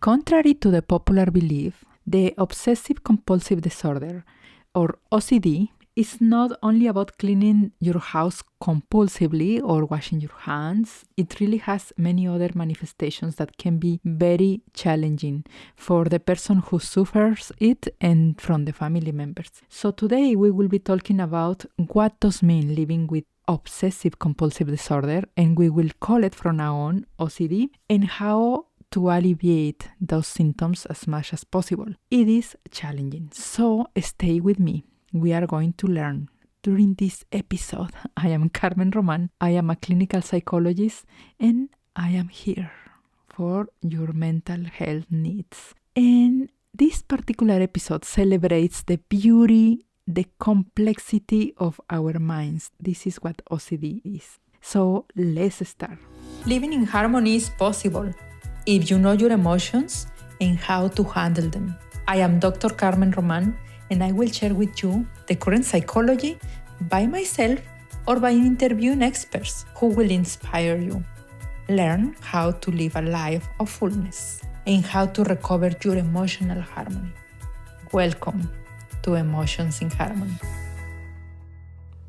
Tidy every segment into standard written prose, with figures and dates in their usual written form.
Contrary to the popular belief, the obsessive compulsive disorder, or OCD, is not only about cleaning your house compulsively or washing your hands. It really has many other manifestations that can be very challenging for the person who suffers it and from the family members. So today we will be talking about what does mean living with obsessive compulsive disorder, and we will call it from now on OCD, and how to alleviate those symptoms as much as possible. It is challenging, so stay with me. We are going to learn during this episode. I am Carmen Roman. I am a clinical psychologist, and I am here for your mental health needs. And this particular episode celebrates the beauty, the complexity of our minds. This is what OCD is. So let's start. Living in harmony is possible if you know your emotions and how to handle them. I am Dr. Carmen Roman, and I will share with you the current psychology by myself or by interviewing experts who will inspire you. Learn how to live a life of fullness and how to recover your emotional harmony. Welcome to Emotions in Harmony.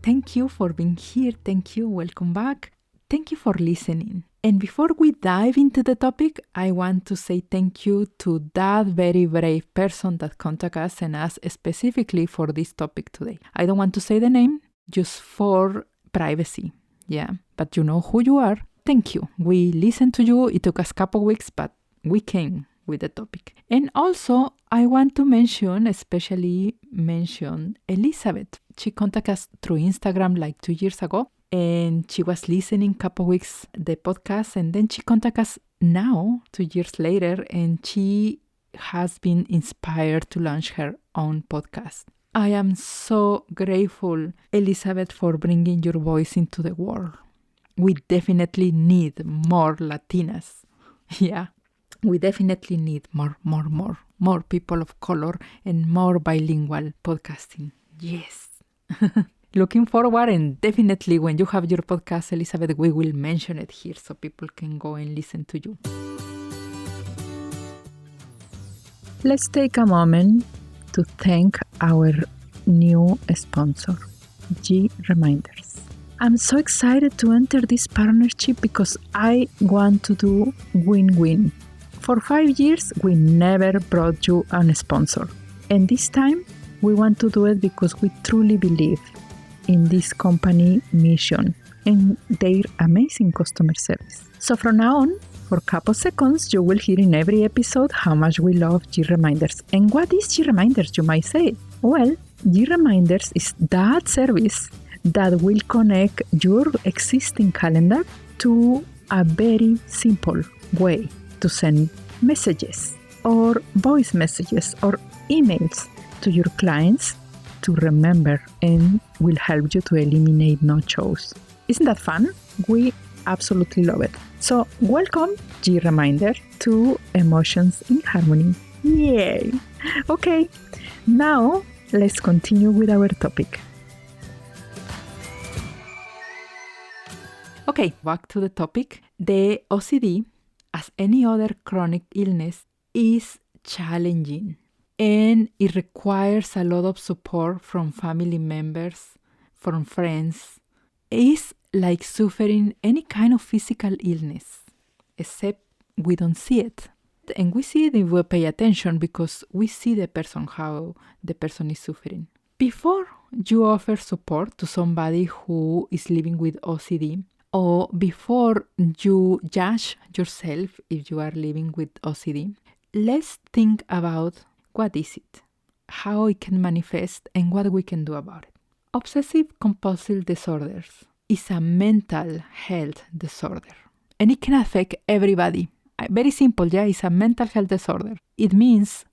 Thank you for being here. Thank you. Welcome back. Thank you for listening. And before we dive into the topic, I want to say thank you to that very brave person that contacted us and asked specifically for this topic today. I don't want to say the name, just for privacy. Yeah, but you know who you are. Thank you. We listened to you. It took us a couple weeks, but we came with the topic. And also, I want to especially mention Elizabeth. She contacted us through Instagram like 2 years ago. And she was listening a couple weeks the podcast, and then she contacted us now, 2 years later, and she has been inspired to launch her own podcast. I am so grateful, Elizabeth, for bringing your voice into the world. We definitely need more Latinas. Yeah, we definitely need more people of color and more bilingual podcasting. Yes. Looking forward, and definitely when you have your podcast, Elizabeth, we will mention it here so people can go and listen to you. Let's take a moment to thank our new sponsor, GReminders. I'm so excited to enter this partnership because I want to do win-win. For 5 years, we never brought you a sponsor. And this time, we want to do it because we truly believe in this company mission and their amazing customer service. So from now on, for a couple seconds, you will hear in every episode how much we love GReminders. And what is GReminders, you might say? Well, GReminders is that service that will connect your existing calendar to a very simple way to send messages or voice messages or emails to your clients to remember, and will help you to eliminate no-shows. Isn't that fun? We absolutely love it. So welcome, GReminder, to Emotions in Harmony. Yay! Okay, now let's continue with our topic. Okay, back to the topic. The OCD, as any other chronic illness, is challenging. And it requires a lot of support from family members, from friends. It's like suffering any kind of physical illness, except we don't see it. And we see it if we pay attention because we see the person, how the person is suffering. Before you offer support to somebody who is living with OCD, or before you judge yourself if you are living with OCD, let's think about what is it, how it can manifest, and what we can do about it. Obsessive compulsive disorders is a mental health disorder, and it can affect everybody. Very simple, yeah, it's a mental health disorder. It means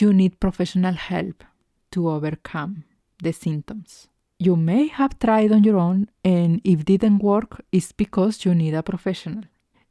you need professional help to overcome the symptoms. You may have tried on your own, and if it didn't work, it's because you need a professional.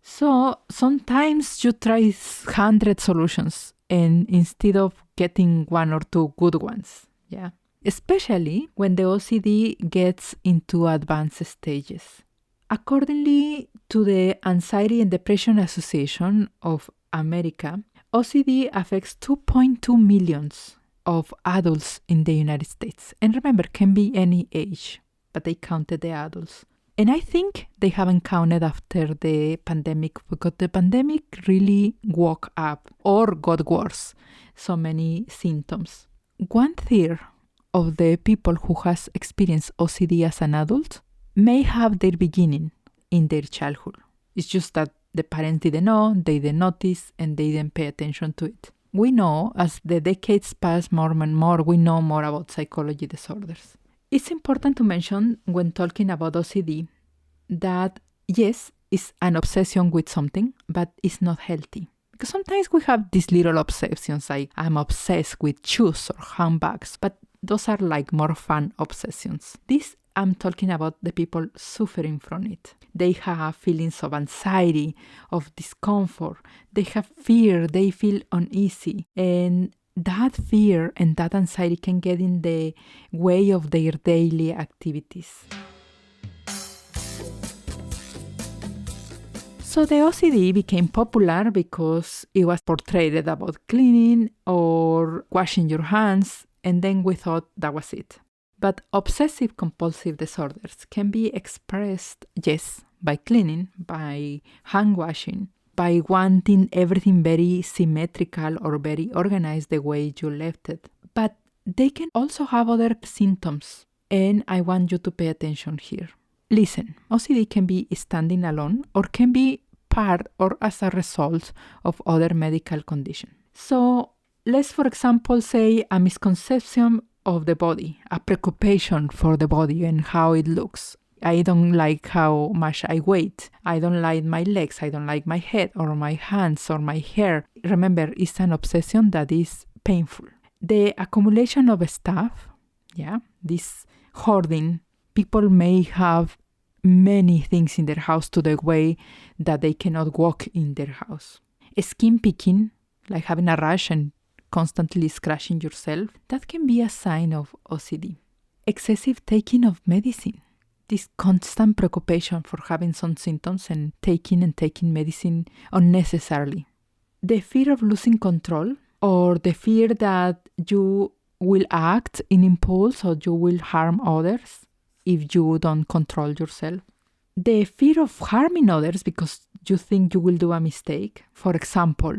So sometimes you try 100 solutions, and instead of getting 1 or 2 good ones, yeah. Especially when the OCD gets into advanced stages. Accordingly to the Anxiety and Depression Association of America, OCD affects 2.2 millions of adults in the United States. And remember, can be any age, but they counted the adults. And I think they haven't counted after the pandemic because the pandemic really woke up or got worse. So many symptoms. 1/3 of the people who has experienced OCD as an adult may have their beginning in their childhood. It's just that the parents didn't know, they didn't notice, and they didn't pay attention to it. We know as the decades pass more and more, we know more about psychology disorders. It's important to mention when talking about OCD that yes, it's an obsession with something, but it's not healthy. Because sometimes we have these little obsessions, like I'm obsessed with shoes or handbags, but those are like more fun obsessions. This I'm talking about the people suffering from it. They have feelings of anxiety, of discomfort. They have fear. They feel uneasy. And that fear and that anxiety can get in the way of their daily activities. So the OCD became popular because it was portrayed about cleaning or washing your hands, and then we thought that was it. But obsessive compulsive disorders can be expressed, yes, by cleaning, by hand washing, by wanting everything very symmetrical or very organized the way you left it. But they can also have other symptoms, and I want you to pay attention here. Listen, OCD can be standing alone or can be part or as a result of other medical conditions. So let's, for example, say a misconception of the body, a preoccupation for the body and how it looks. I don't like how much I weigh. I don't like my legs. I don't like my head or my hands or my hair. Remember, it's an obsession that is painful. The accumulation of stuff, this hoarding, people may have many things in their house to the way that they cannot walk in their house. Skin picking, like having a rash and constantly scratching yourself, that can be a sign of OCD. Excessive taking of medicine, this constant preoccupation for having some symptoms and taking medicine unnecessarily. The fear of losing control or the fear that you will act in impulse or you will harm others if you don't control yourself. The fear of harming others because you think you will do a mistake. For example,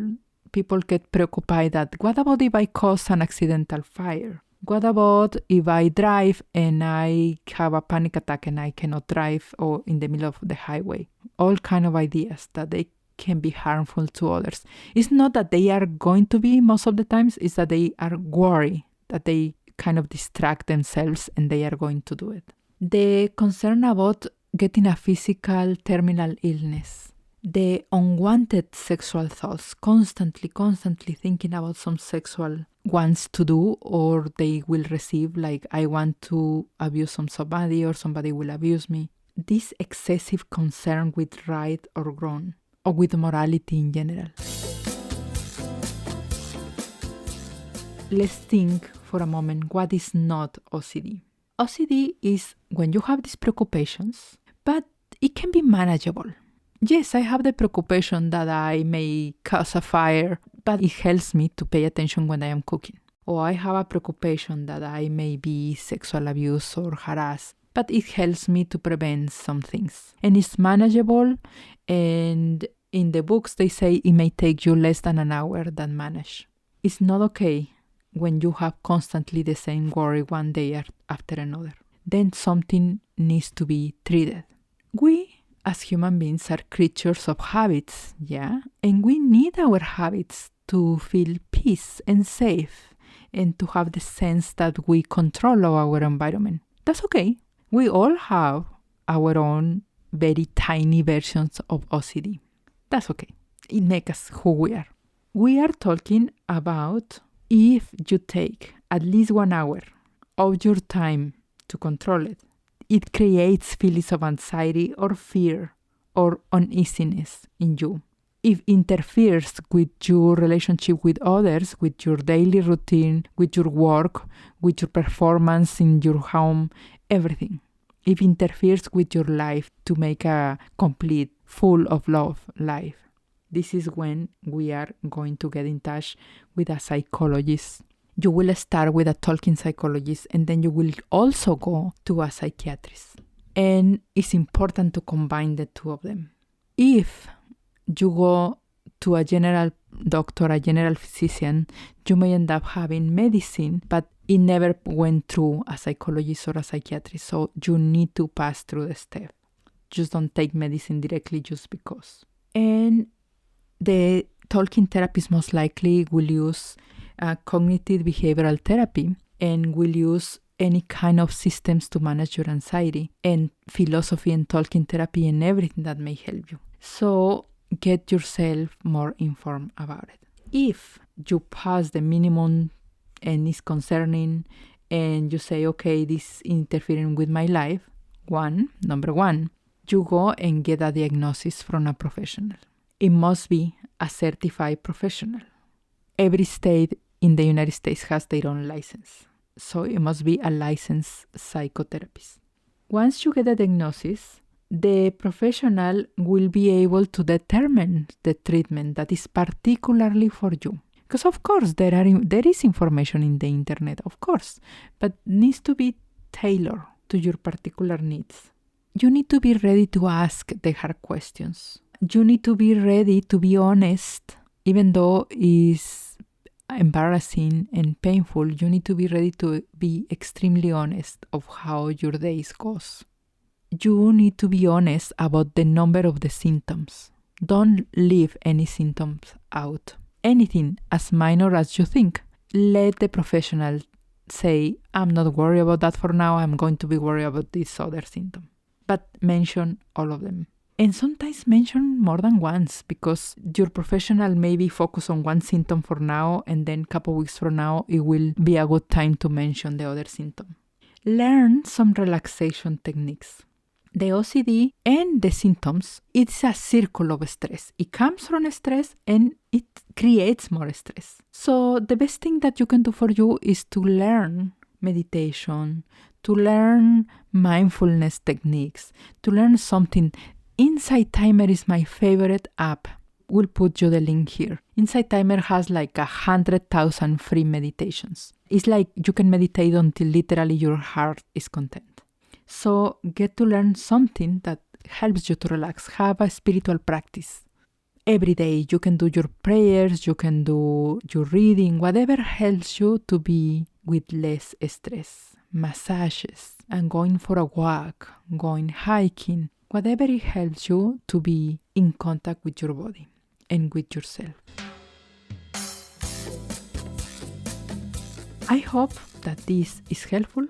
people get preoccupied that what about if I cause an accidental fire? What about if I drive and I have a panic attack and I cannot drive or in the middle of the highway? All kind of ideas that they can be harmful to others. It's not that they are going to be most of the times, it's that they are worried that they kind of distract themselves and they are going to do it. The concern about getting a physical terminal illness. The unwanted sexual thoughts, constantly thinking about some sexual wants to do or they will receive, like I want to abuse somebody or somebody will abuse me. This excessive concern with right or wrong or with morality in general. Let's think for a moment what is not OCD. OCD is when you have these preoccupations, but it can be manageable. Yes, I have the preoccupation that I may cause a fire, but it helps me to pay attention when I am cooking. Or I have a preoccupation that I may be sexual abuse or harassed, but it helps me to prevent some things. And it's manageable, and in the books they say it may take you less than an hour to manage. It's not okay when you have constantly the same worry one day after another. Then something needs to be treated. We as human beings are creatures of habits, and we need our habits to feel peace and safe and to have the sense that we control our environment. That's okay. We all have our own very tiny versions of OCD. That's okay. It makes us who we are. We are talking about if you take at least 1 hour of your time to control it, it creates feelings of anxiety or fear or uneasiness in you. It interferes with your relationship with others, with your daily routine, with your work, with your performance in your home, everything. It interferes with your life to make a complete, full of love life. this is when we are going to get in touch with a psychologist. You will start with a talking psychologist, and then you will also go to a psychiatrist. And it's important to combine the two of them. If you go to a general doctor, a general physician, you may end up having medicine, but it never went through a psychologist or a psychiatrist. So you need to pass through the step. Just don't take medicine directly just because. And the talking therapist most likely will use cognitive behavioral therapy and will use any kind of systems to manage your anxiety, and philosophy and talking therapy and everything that may help you. So get yourself more informed about it. If you pass the minimum and it's concerning and you say, okay, this is interfering with my life, number one, you go and get a diagnosis from a professional. It must be a certified professional. Every state in the United States has their own license. So it must be a licensed psychotherapist. Once you get a diagnosis, the professional will be able to determine the treatment that is particularly for you. Because of course there is information in the internet, of course, but needs to be tailored to your particular needs. You need to be ready to ask the hard questions. You need to be ready to be honest, even though it's embarrassing and painful. You need to be ready to be extremely honest of how your days goes. You need to be honest about the number of the symptoms. Don't leave any symptoms out. Anything as minor as you think. Let the professional say, I'm not worried about that for now. I'm going to be worried about this other symptom. But mention all of them. And sometimes mention more than once, because your professional may be focused on one symptom for now, and then a couple weeks from now, it will be a good time to mention the other symptom. Learn some relaxation techniques. The OCD and the symptoms, it's a circle of stress. It comes from stress and it creates more stress. So the best thing that you can do for you is to learn meditation, to learn mindfulness techniques, to learn something. Insight Timer is my favorite app. We'll put you the link here. Insight Timer has like 100,000 free meditations. It's like you can meditate until literally your heart is content. So get to learn something that helps you to relax. Have a spiritual practice. Every day you can do your prayers, you can do your reading, whatever helps you to be with less stress. Massages and going for a walk, going hiking, whatever it helps you to be in contact with your body and with yourself. I hope that this is helpful.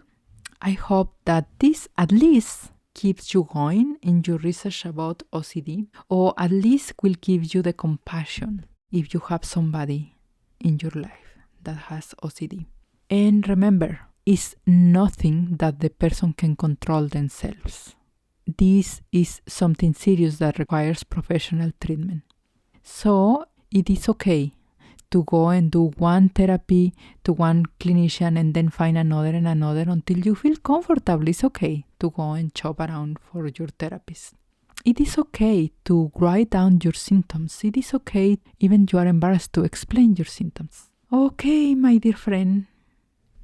I hope that this at least keeps you going in your research about OCD, or at least will give you the compassion if you have somebody in your life that has OCD. And remember, it's nothing that the person can control themselves. This is something serious that requires professional treatment. So it is okay to go and do one therapy to one clinician and then find another and another until you feel comfortable. It's okay to go and shop around for your therapist. It is okay to write down your symptoms. It is okay, even you are embarrassed, to explain your symptoms. Okay, my dear friend,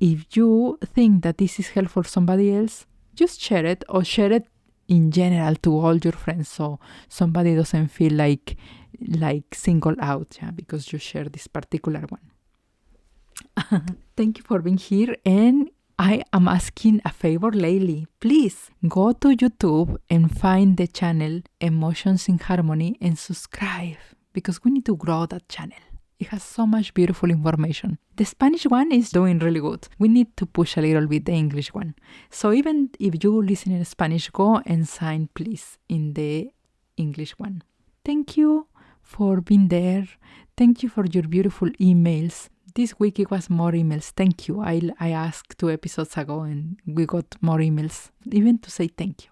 if you think that this is helpful for somebody else, just share it, or share it in general to all your friends, so somebody doesn't feel like singled out, because you share this particular one. Thank you for being here, and I am asking a favor lately. Please go to YouTube and find the channel Emotions in Harmony and subscribe, because we need to grow that channel. It has so much beautiful information. The Spanish one is doing really good. We need to push a little bit the English one. So even if you listen in Spanish, go and sign, please, in the English one. Thank you for being there. Thank you for your beautiful emails. This week it was more emails. Thank you. I asked 2 episodes ago and we got more emails, even to say thank you.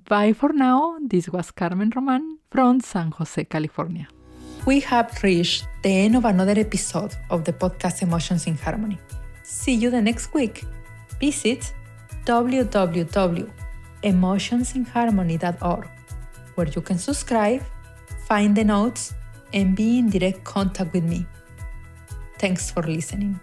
Bye for now. This was Carmen Roman from San Jose, California. We have reached the end of another episode of the podcast Emotions in Harmony. See you the next week. Visit www.emotionsinharmony.org, where you can subscribe, find the notes, and be in direct contact with me. Thanks for listening.